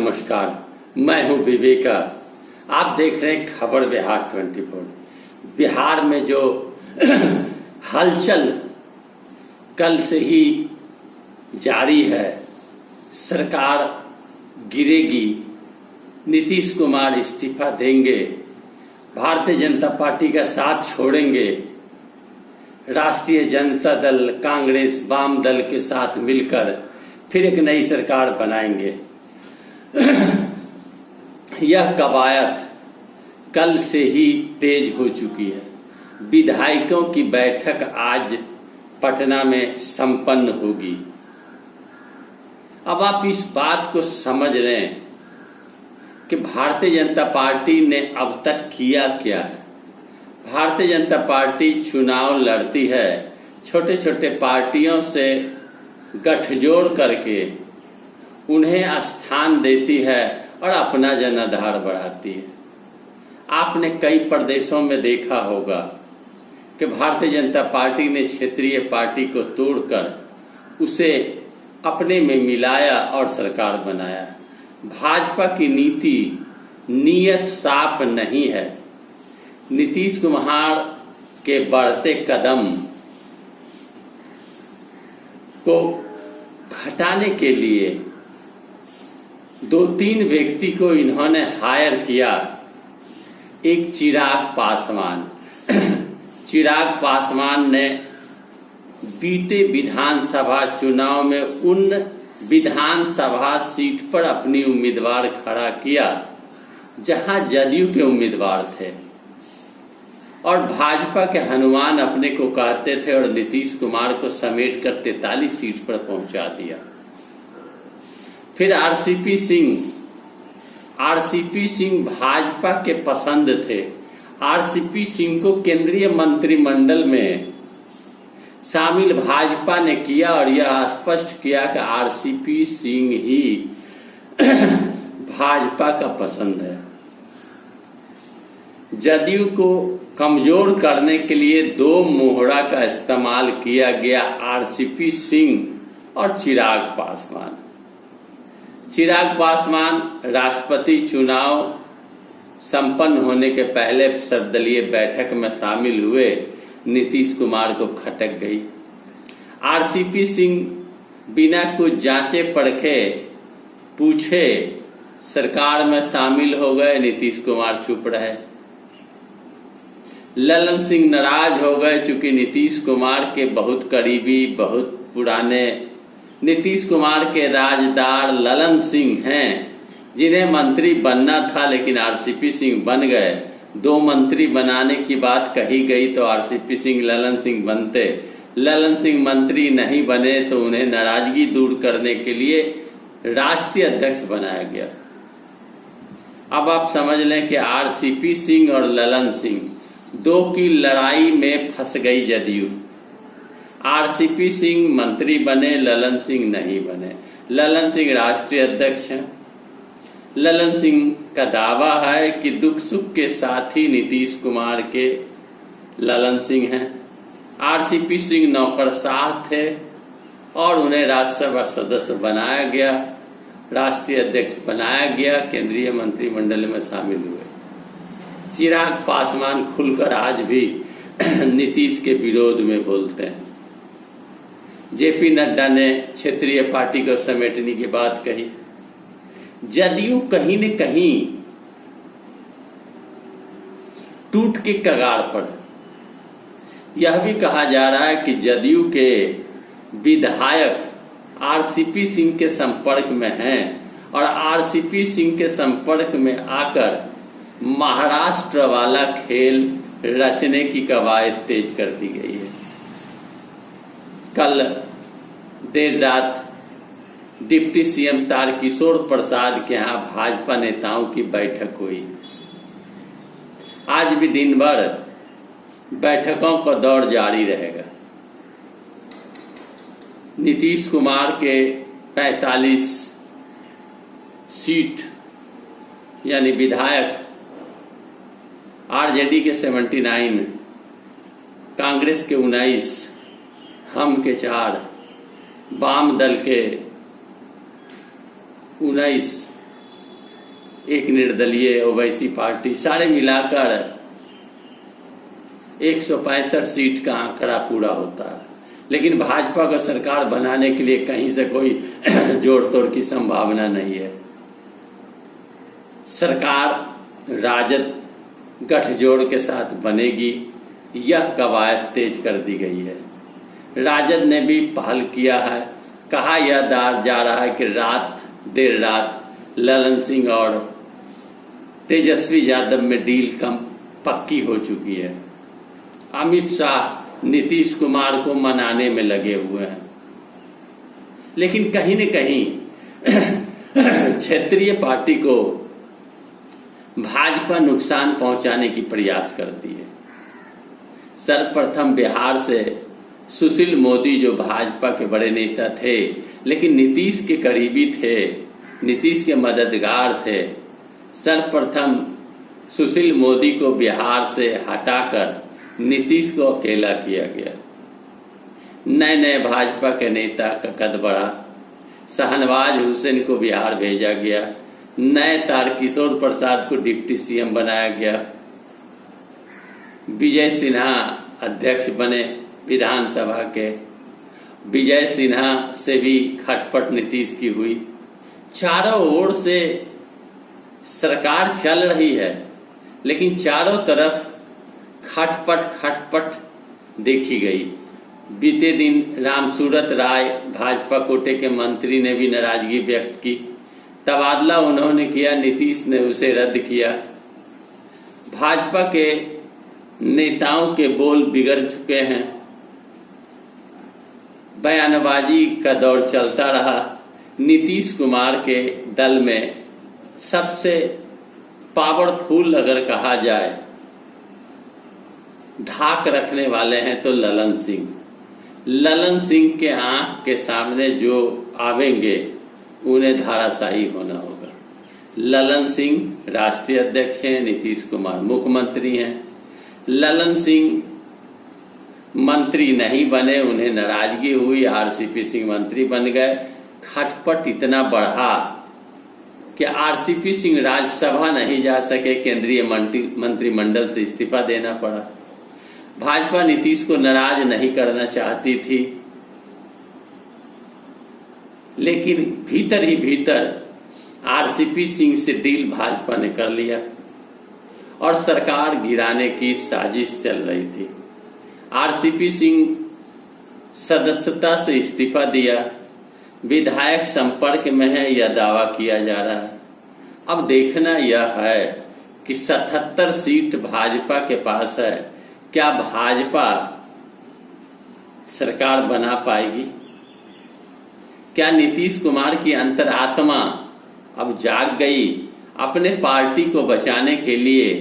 नमस्कार, मैं हूं विवेका। आप देख रहे हैं खबर बिहार 24। बिहार में जो हलचल कल से ही जारी है, सरकार गिरेगी, नीतीश कुमार इस्तीफा देंगे, भारतीय जनता पार्टी का साथ छोड़ेंगे, राष्ट्रीय जनता दल, कांग्रेस, वाम दल के साथ मिलकर फिर एक नई सरकार बनाएंगे। यह कवायद कल से ही तेज हो चुकी है। विधायकों की बैठक आज पटना में संपन्न होगी। अब आप इस बात को समझ लें कि भारतीय जनता पार्टी ने अब तक किया क्या है। भारतीय जनता पार्टी चुनाव लड़ती है, छोटे छोटे पार्टियों से गठजोड़ करके उन्हें स्थान देती है और अपना जनाधार बढ़ाती है। आपने कई प्रदेशों में देखा होगा कि भारतीय जनता पार्टी ने क्षेत्रीय पार्टी को तोड़कर उसे अपने में मिलाया और सरकार बनाया। भाजपा की नीयत साफ नहीं है। नीतीश कुमार के बढ़ते कदम को हटाने के लिए 2-3 व्यक्ति को इन्होंने हायर किया। एक चिराग पासवान ने बीते विधानसभा चुनाव में उन विधानसभा सीट पर अपनी उम्मीदवार खड़ा किया जहां जदयू के उम्मीदवार थे और भाजपा के हनुमान अपने को कहते थे और नीतीश कुमार को समेटकर 43 सीट पर पहुंचा दिया। फिर आरसीपी सिंह भाजपा के पसंद थे। आरसीपी सिंह को केंद्रीय मंत्रिमंडल में शामिल भाजपा ने किया और यह स्पष्ट किया कि आरसीपी सिंह ही भाजपा का पसंद है। जदयू को कमजोर करने के लिए 2 मोहरा का इस्तेमाल किया गया, आरसीपी सिंह और चिराग पासवान राष्ट्रपति चुनाव संपन्न होने के पहले सर्वदलीय बैठक में शामिल हुए, नीतीश कुमार को खटक गई। आरसीपी सिंह बिना कुछ जांचे परखे पूछे सरकार में शामिल हो गए, नीतीश कुमार चुप रहे। ललन सिंह नाराज हो गए चूंकि नीतीश कुमार के बहुत करीबी, बहुत पुराने नीतीश कुमार के राजदार ललन सिंह हैं, जिन्हें मंत्री बनना था लेकिन आरसीपी सिंह बन गए। 2 मंत्री बनाने की बात कही गई तो आरसीपी सिंह ललन सिंह बनते। ललन सिंह मंत्री नहीं बने तो उन्हें नाराजगी दूर करने के लिए राष्ट्रीय अध्यक्ष बनाया गया। अब आप समझ लें कि आरसीपी सिंह और ललन सिंह 2 की लड़ाई में फंस गई जदयू। आरसीपी सिंह मंत्री बने, ललन सिंह नहीं बने। ललन सिंह राष्ट्रीय अध्यक्ष हैं। ललन सिंह का दावा है कि दुख सुख के साथी नीतीश कुमार के ललन सिंह हैं। आरसीपी सिंह नौकरशाह थे और उन्हें राज्यसभा सदस्य बनाया गया, राष्ट्रीय अध्यक्ष बनाया गया, केंद्रीय मंत्रिमंडल में शामिल हुए। चिराग पासवान खुलकर आज भी नीतीश के विरोध में बोलते हैं। जेपी नड्डा ने क्षेत्रीय पार्टी को समेटने की बात कही। जदयू कहीं न कहीं टूट के कगार पर। यह भी कहा जा रहा है कि जदयू के विधायक आरसीपी सिंह के संपर्क में हैं और आरसीपी सिंह के संपर्क में आकर महाराष्ट्र वाला खेल रचने की कवायद तेज कर दी गई है। कल देर रात डिप्टी सीएम तारकिशोर प्रसाद के यहाँ भाजपा नेताओं की बैठक हुई। आज भी दिन भर बैठकों का दौर जारी रहेगा। नीतीश कुमार के 45 सीट यानी विधायक, आरजेडी के 79, कांग्रेस के 19, हम के 4, वाम दल के 19 एक निर्दलीय ओवैसी पार्टी, सारे मिलाकर 165 सीट का आंकड़ा पूरा होता है। लेकिन भाजपा को सरकार बनाने के लिए कहीं से कोई जोड़ तोड़ की संभावना नहीं है। सरकार राजद गठजोड़ के साथ बनेगी, यह कवायद तेज कर दी गई है। राजद ने भी पहल किया है, कहा यह जा रहा है कि देर रात ललन सिंह और तेजस्वी यादव में डील कम पक्की हो चुकी है। अमित शाह नीतीश कुमार को मनाने में लगे हुए हैं, लेकिन कहीं न कहीं क्षेत्रीय पार्टी को भाजपा नुकसान पहुंचाने की प्रयास करती है। सर्वप्रथम बिहार से सुशील मोदी जो भाजपा के बड़े नेता थे, लेकिन नीतीश के करीबी थे, नीतीश के मददगार थे, सर्वप्रथम सुशील मोदी को बिहार से हटाकर नीतीश को अकेला किया गया। नए नए भाजपा के नेता का कद बढ़ा, शाहनवाज हुसैन को बिहार भेजा गया, नए तारकिशोर प्रसाद को डिप्टी सीएम बनाया गया, विजय सिन्हा अध्यक्ष बने विधानसभा के। विजय सिन्हा से भी खटपट नीतीश की हुई। चारों ओर से सरकार चल रही है, लेकिन चारों तरफ खटपट देखी गई। बीते दिन रामसूरत राय भाजपा कोटे के मंत्री ने भी नाराजगी व्यक्त की। तबादला उन्होंने किया, नीतीश ने उसे रद्द किया। भाजपा के नेताओं के बोल बिगड़ चुके हैं, बयानबाजी का दौर चलता रहा। नीतीश कुमार के दल में सबसे पावरफुल अगर कहा जाए, धाक रखने वाले हैं तो ललन सिंह। ललन सिंह के आंख के सामने जो आवेंगे उन्हें धाराशाही होना होगा। ललन सिंह राष्ट्रीय अध्यक्ष हैं, नीतीश कुमार मुख्यमंत्री हैं। ललन सिंह मंत्री नहीं बने, उन्हें नाराजगी हुई, आरसीपी सिंह मंत्री बन गए। खटपट इतना बढ़ा कि आरसीपी सिंह राज्यसभा नहीं जा सके, केंद्रीय मंत्रिमंडल से इस्तीफा देना पड़ा। भाजपा नीतीश को नाराज नहीं करना चाहती थी, लेकिन भीतर ही भीतर आरसीपी सिंह से डील भाजपा ने कर लिया और सरकार गिराने की साजिश चल रही थी। आरसीपी सिंह सदस्यता से इस्तीफा दिया, विधायक संपर्क में है, यह दावा किया जा रहा है। अब देखना यह है कि 77 सीट भाजपा के पास है, क्या भाजपा सरकार बना पाएगी? क्या नीतीश कुमार की अंतरात्मा अब जाग गई अपने पार्टी को बचाने के लिए?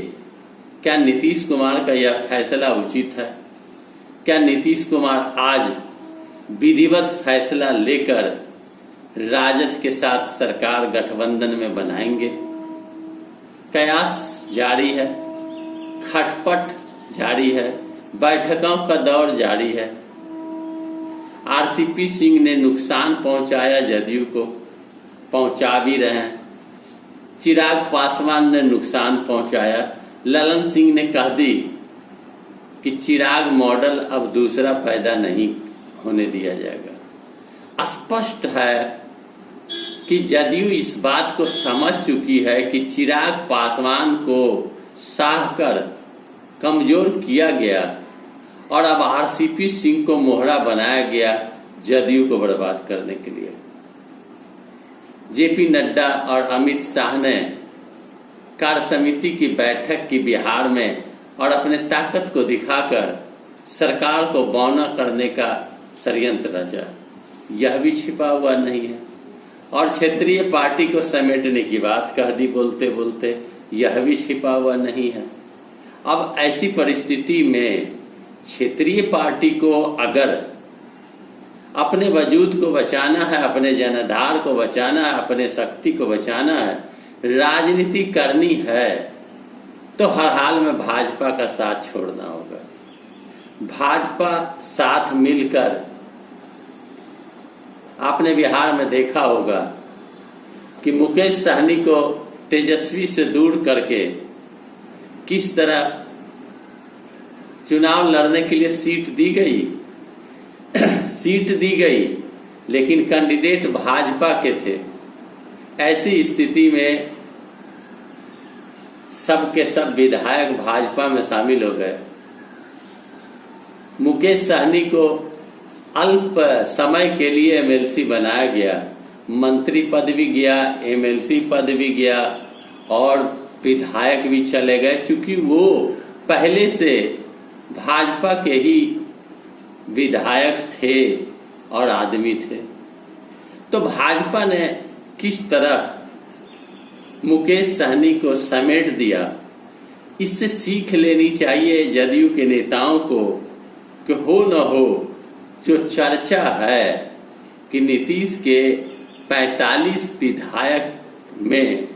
क्या नीतीश कुमार का यह फैसला उचित है? क्या नीतीश कुमार आज विधिवत फैसला लेकर राजद के साथ सरकार गठबंधन में बनाएंगे? कयास जारी है, खटपट जारी है, बैठकों का दौर जारी है। आरसीपी सिंह ने नुकसान पहुंचाया, जदयू को पहुंचा भी रहे हैं। चिराग पासवान ने नुकसान पहुंचाया। ललन सिंह ने कह दी कि चिराग मॉडल अब दूसरा पैदा नहीं होने दिया जाएगा। स्पष्ट है कि जदयू इस बात को समझ चुकी है कि चिराग पासवान को साहकर कमजोर किया गया और अब आरसीपी सिंह को मोहरा बनाया गया जदयू को बर्बाद करने के लिए। जेपी नड्डा और अमित शाह ने कार्य समिति की बैठक की बिहार में और अपने ताकत को दिखाकर सरकार को बौना करने का षड्यंत्र रचा। यह भी छिपा हुआ नहीं है और क्षेत्रीय पार्टी को समेटने की बात कह दी बोलते बोलते, यह भी छिपा हुआ नहीं है। अब ऐसी परिस्थिति में क्षेत्रीय पार्टी को अगर अपने वजूद को बचाना है, अपने जनाधार को बचाना है, अपने शक्ति को बचाना है, राजनीति करनी है, तो हर हाल में भाजपा का साथ छोड़ना होगा। भाजपा साथ मिलकर, आपने बिहार में देखा होगा कि मुकेश सहनी को तेजस्वी से दूर करके किस तरह चुनाव लड़ने के लिए सीट दी गई सीट दी गई, लेकिन कैंडिडेट भाजपा के थे। ऐसी स्थिति में सब के सब विधायक भाजपा में शामिल हो गए। मुकेश सहनी को अल्प समय के लिए एमएलसी बनाया गया, मंत्री पद भी गया, एमएलसी पद भी गया और विधायक भी चले गए, क्योंकि वो पहले से भाजपा के ही विधायक थे और आदमी थे। तो भाजपा ने किस तरह मुकेश सहनी को समेट दिया, इससे सीख लेनी चाहिए जदयू के नेताओं को कि हो न हो जो चर्चा है कि नीतीश के 45 विधायक में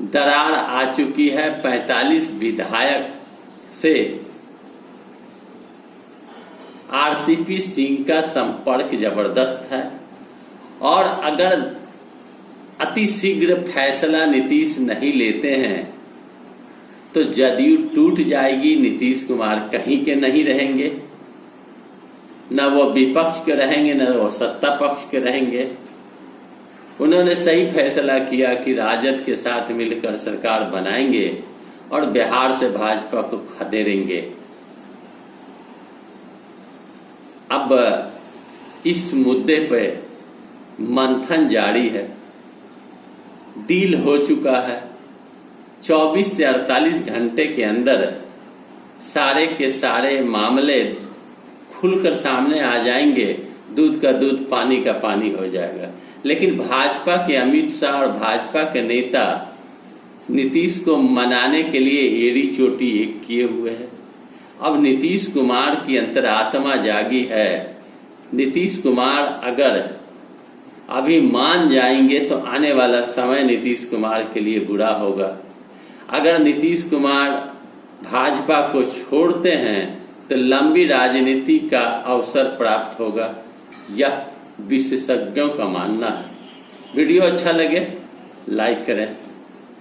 दरार आ चुकी है। 45 विधायक से आरसीपी सिंह का संपर्क जबरदस्त है और अगर अतिशीघ्र फैसला नीतीश नहीं लेते हैं तो जदयू टूट जाएगी। नीतीश कुमार कहीं के नहीं रहेंगे, न वो विपक्ष के रहेंगे न वो सत्ता पक्ष के रहेंगे। उन्होंने सही फैसला किया कि राजद के साथ मिलकर सरकार बनाएंगे और बिहार से भाजपा को खदेड़ेंगे। अब इस मुद्दे पे मंथन जारी है, डील हो चुका है। 24 से 48 घंटे के अंदर सारे के सारे मामले खुलकर सामने आ जाएंगे, दूध का दूध पानी का पानी हो जाएगा। लेकिन भाजपा के अमित शाह और भाजपा के नेता नीतीश को मनाने के लिए एड़ी चोटी एक किए हुए हैं। अब नीतीश कुमार की अंतरात्मा जागी है। नीतीश कुमार अगर अभी मान जाएंगे तो आने वाला समय नीतीश कुमार के लिए बुरा होगा। अगर नीतीश कुमार भाजपा को छोड़ते हैं तो लंबी राजनीति का अवसर प्राप्त होगा, यह विशेषज्ञों का मानना है। वीडियो अच्छा लगे लाइक करें,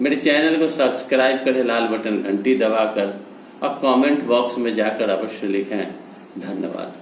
मेरे चैनल को सब्सक्राइब करें लाल बटन घंटी दबाकर और कमेंट बॉक्स में जाकर अवश्य लिखें। धन्यवाद।